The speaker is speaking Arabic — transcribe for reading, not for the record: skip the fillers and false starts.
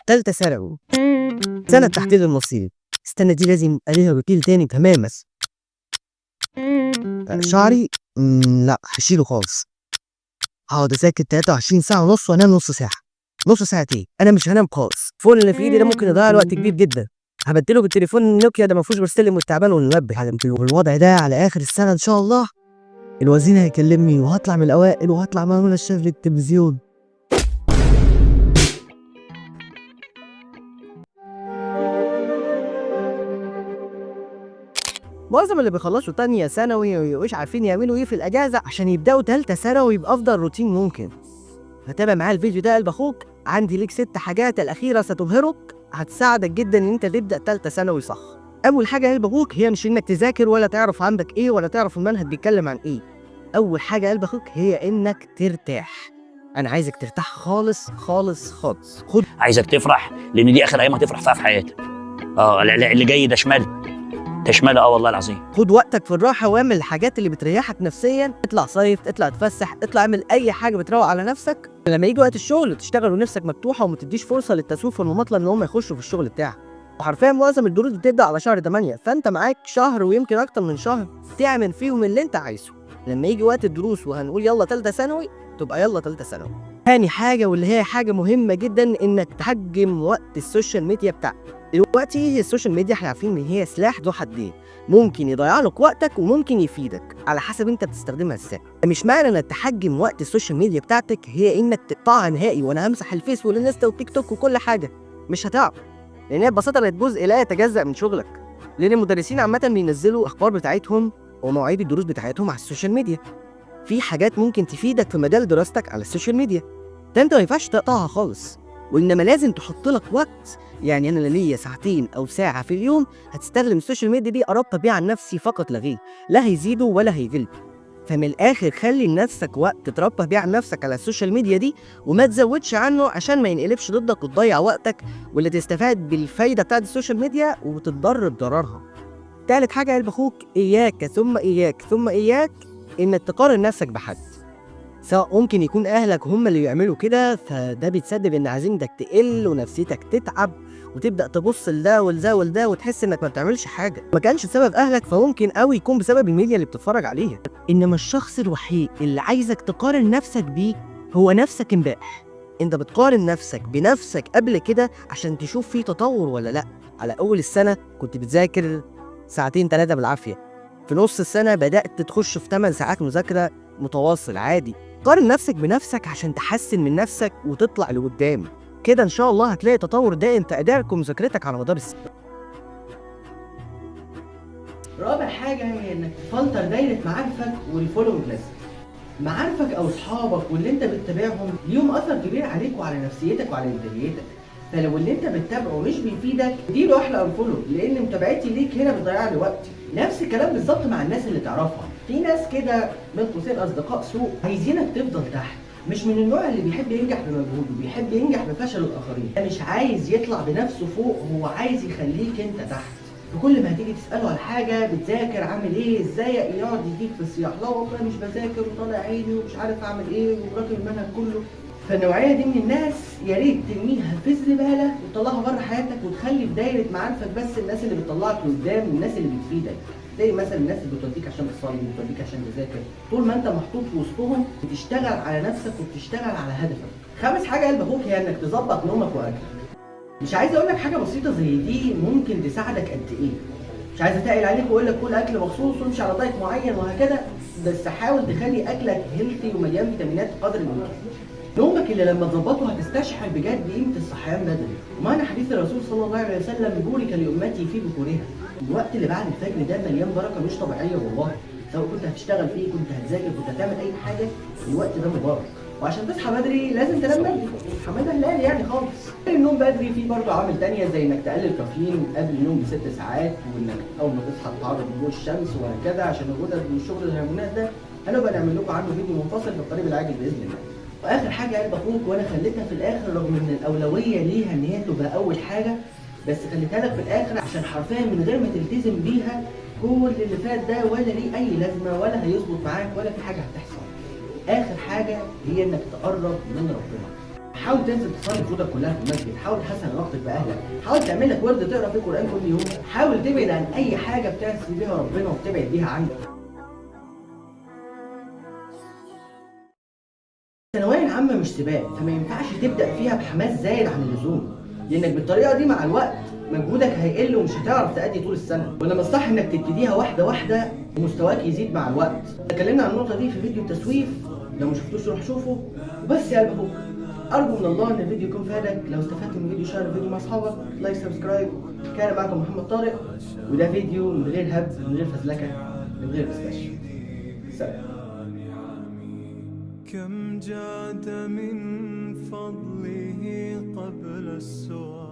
تالتة ثانوي، سنة تحديد المصير. السنة دي لازم عليها روتين تاني تماما. شعري لا هشيله خالص. هقعد اذاكر 23 ساعة ونص وانام نص ساعة. نص ساعة ايه؟ انا مش هنام خالص. الفون اللي في ايدي ده ممكن يضيع وقت كبير جدا. هبدله بالتليفون النوكيا ده ما فيهوش برسلم والتعبان والمنبه. والوضع ده على اخر السنة ان شاء الله الوزير هيكلمني وهطلع من الاوائل وهطلع معمول الشاف للتلفزيون. معظم اللي بيخلصوا تانية ثانوي ومش عارفين يعملوا ايه في الاجازة عشان يبدأوا تالتة ثانوي بأفضل روتين ممكن. فتابع معايا الفيديو ده قلب اخوك، عندي ليك 6 حاجات الأخيرة ستبهرك هتساعدك جدا ان انت تبدأ تالتة ثانوي صح. أول حاجة يا قلب اخوك هي مش انك تذاكر ولا تعرف عندك ايه ولا تعرف المنهج بيتكلم عن ايه. أول حاجة يا قلب اخوك هي انك ترتاح. أنا عايزك ترتاح خالص خالص خالص. عايزك تفرح لأن دي آخر أيام هتفرح فيها في حياتك. اللي جاي ده شمال تشمله والله العظيم. خد وقتك في الراحه واعمل الحاجات اللي بتريحك نفسيا. اطلع صيف، اطلع اتفسح، اطلع اعمل اي حاجه بتروق على نفسك. لما يجي وقت الشغل تشتغل ونفسك مفتوحه وما تديش فرصه للتسويف والمماطله ان هم يخشوا في الشغل بتاعك. وحرفيا معظم الدروس بتبدا على شهر 8، فانت معاك شهر ويمكن اكتر من شهر تعمل فيهم اللي انت عايزه. لما يجي وقت الدروس وهنقول يلا ثالثه ثانوي تبقى يلا ثالثه ثانوي. تاني حاجه واللي هي حاجه مهمه جدا انك تحجم وقت السوشيال ميديا بتاعك. دلوقتي السوشيال ميديا احنا عارفين ان هي سلاح ذو حدين، ممكن يضيع لك وقتك وممكن يفيدك على حسب انت بتستخدمها ازاي. مش معنى انك تحجم وقت السوشيال ميديا بتاعتك هي انك تقطعها نهائي وانا همسح الفيس والانستا والتيك توك وكل حاجه. مش هتعرف، لان هي ببساطه بقت جزء لا يتجزأ من شغلك. لان المدرسين عامه بينزلوا اخبار بتاعتهم ومواعيد الدروس بتاعتهم على السوشيال ميديا. في حاجات ممكن تفيدك في مجال دراستك على السوشيال ميديا، ده انت ما ينفعش تقطعها خالص. وانما لازم تحط لك وقت، يعني انا ليا ساعتين او ساعه في اليوم هتستخدم السوشيال ميديا دي اربط بيها عن نفسي فقط لا غير، لا هيزيدوا ولا هيقلوا. فمن الاخر خلي لنفسك وقت تربط بيه عن نفسك على السوشيال ميديا دي وما تزودش عنه عشان ما ينقلبش ضدك وتضيع وقتك واللي تستفاد بالفايده بتاعت السوشيال ميديا وتتضرر بضررها. تالت حاجه يا قلب اخوك اياك ثم اياك ثم اياك انك تقارن نفسك بحد. سواء ممكن يكون اهلك هم اللي بيعملوا كده، فده بيتسبب ان عزيمتك تقل ونفسيتك تتعب وتبدا تبص لده ولده ولده وتحس انك ما بتعملش حاجه. ما كانش بسبب اهلك فممكن قوي يكون بسبب الميديا اللي بتتفرج عليها. انما الشخص الوحيد اللي عايزك تقارن نفسك بيه هو نفسك امبارح. انت بتقارن نفسك بنفسك قبل كده عشان تشوف فيه تطور ولا لا. على اول السنه كنت بتذاكر ساعتين 3 بالعافيه، في نص السنه بدات تخش في 8 ساعات مذاكره متواصل عادي. قارن نفسك بنفسك عشان تحسن من نفسك وتطلع لقدام. كده ان شاء الله هتلاقي تطور دائم في ادائك ومذاكرتك على مدار السنه. رابع حاجه هي انك تفلتر دايره معارفك والفولوينج ليست. معارفك او اصحابك واللي انت بتتابعهم ليهم اثر كبير عليك وعلى نفسيتك وعلى انتاجيتك. فلو اللي انت بتتابعه مش بيفيدك اديله احلى انفولو، لان متابعتي ليك هنا بتضيع لي وقتي. نفس الكلام بالظبط مع الناس اللي تعرفها. في ناس كده من قوسين اصدقاء سوء عايزينك تفضل تحت، مش من النوع اللي بيحب ينجح بمجهوده، بيحب ينجح بفشل الاخرين. مش عايز يطلع بنفسه فوق، هو عايز يخليك انت تحت. فكل ما هتيجي تساله على حاجه بتذاكر عامل ايه ازاي يقعد يديك في الصياح، لا والله مش بذاكر وطالع عيني ومش عارف اعمل ايه وراكب المنهج كله. فالنوعيه دي من الناس يا ريت ترميها في الزباله وتطلعها بره حياتك وتخلي في دايره معارفك بس الناس اللي بتطلعك لقدام، الناس اللي بتفيدك. زي مثلا الناس اللي بتوديك عشان تصلي وبتوديك عشان تذاكر. طول ما انت محطوط في وسطهم بتشتغل على نفسك وبتشتغل على هدفك. خامس حاجه قلب اخوك هي انك تظبط نومك واكلك. مش عايز اقول لك حاجه بسيطه زي دي ممكن تساعدك قد ايه. مش عايز اتقل عليك واقول لك كل اكل مخصوص وامشي على دايت معين وهكذا، بس حاول تخلي اكلك هيلثي ومليان فيتامينات قدر الامكان. نومك اللي لما تظبطه هتستشعر بجد قيمه الصحيان بدري. ومعنى حديث الرسول صلى الله عليه وسلم بورك لامتي في بكورها. الوقت اللي بعد الفجر ده مليان بركه مش طبيعيه والله. سواء كنت هتشتغل فيه، كنت هتذاكر، كنت هتعمل اي حاجه، الوقت ده مبارك. وعشان تصحى بدري لازم تنام بدري، حماده هلال يعني خالص. النوم بدري فيه برضه عوامل تانية زي انك تقلل كافيين قبل النوم ب6 ساعات، وانك اول ما تصحى تتعرض لضوء الشمس وهكذا عشان الغدد والشغل الهرمونات ده. هنبقى نعمل لكم عنه فيديو منفصل في القريب العاجل باذن الله. واخر حاجه قلب اخوك وانا خليتها في الاخر رغم ان الاولويه ليها ان هي تبقى اول حاجه، بس خليتها لك في الاخر عشان حرفيا من غير ما تلتزم بيها كل اللي فات ده ولا ليه اي لازمه ولا هيظبط معاك ولا في حاجه هتحصل. اخر حاجه هي انك تقرب من ربنا. حاول تنزل تصلي فروضك كلها في المسجد، حاول تحسن علاقتك باهلك، حاول تعمل لك ورد تقرا فيه القران كل يوم، حاول تبعد عن اي حاجه بتعصي بيها ربنا وبتبعد بيها عنه. الثانويه العامه مش سباق، فما ينفعش تبدا فيها بحماس زايد عن اللزوم، لانك بالطريقه دي مع الوقت مجهودك هيقل ومش هتعرف تأدي طول السنه، وانما الصح انك تبتديها واحده واحده ومستواك يزيد مع الوقت. اتكلمنا عن النقطه دي في فيديو التسويف، لو ما شفتوش روح شوفه. وبس يا قلب اخوك، ارجو من الله ان الفيديو يكون فادك. لو استفدت من الفيديو شير الفيديو مع اصحابك، لايك سبسكرايب. كان معكم محمد طارق، وده فيديو من غير هبد، من غير فزلكه، من غير بسباش. سلام. كم جاد من فضله قبل السؤال.